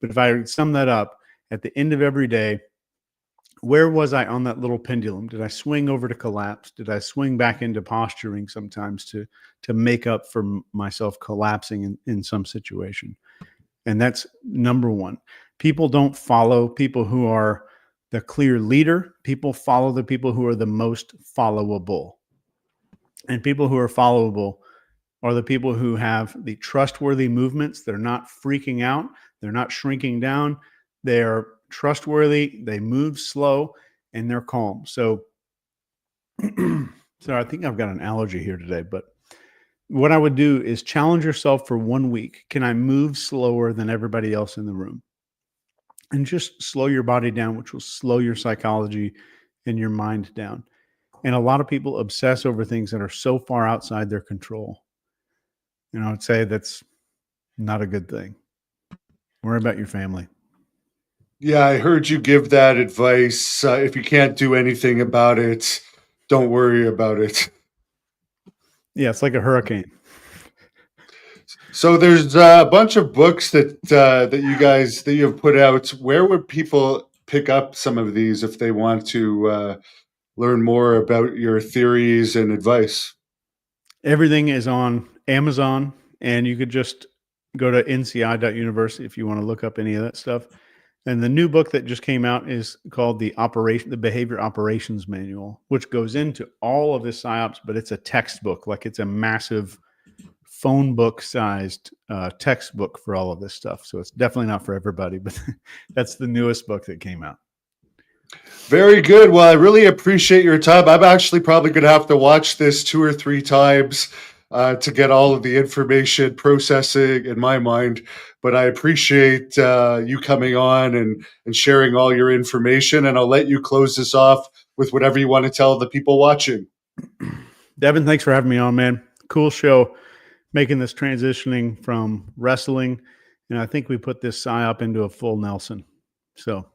But if I sum that up, at the end of every day, where was I on that little pendulum? Did I swing over to collapse? Did I swing back into posturing sometimes to make up for myself collapsing in some situation? And that's number one. People don't follow people who are the clear leader. People follow the people who are the most followable. And people who are followable are the people who have the trustworthy movements. They're not freaking out. They're not shrinking down. They're trustworthy. They move slow and they're calm. So, so I think I've got an allergy here today, but what I would do is challenge yourself for 1 week. Can I move slower than everybody else in the room? And just slow your body down, which will slow your psychology and your mind down. And a lot of people obsess over things that are so far outside their control. I'd say that's not a good thing. Worry about your family. Yeah, I heard you give that advice. If you can't do anything about it, don't worry about it. Yeah, it's like a hurricane. So there's a bunch of books that you have put out. Where would people pick up some of these if they want to learn more about your theories and advice? Everything is on Amazon, and you could just go to nci.university if you want to look up any of that stuff. And the new book that just came out is called the Behavior Operations Manual, which goes into all of this PSYOPs, but it's a textbook. Like, it's a massive phone book sized textbook for all of this stuff. So it's definitely not for everybody, but that's the newest book that came out. Very good. Well, I really appreciate your time. I'm actually probably going to have to watch this 2 or 3 times to get all of the information processing in my mind. But I appreciate you coming on and sharing all your information. And I'll let you close this off with whatever you want to tell the people watching. Devin, thanks for having me on, man. Cool show, making this transitioning from wrestling. And I think we put this PSYOP into a full Nelson. So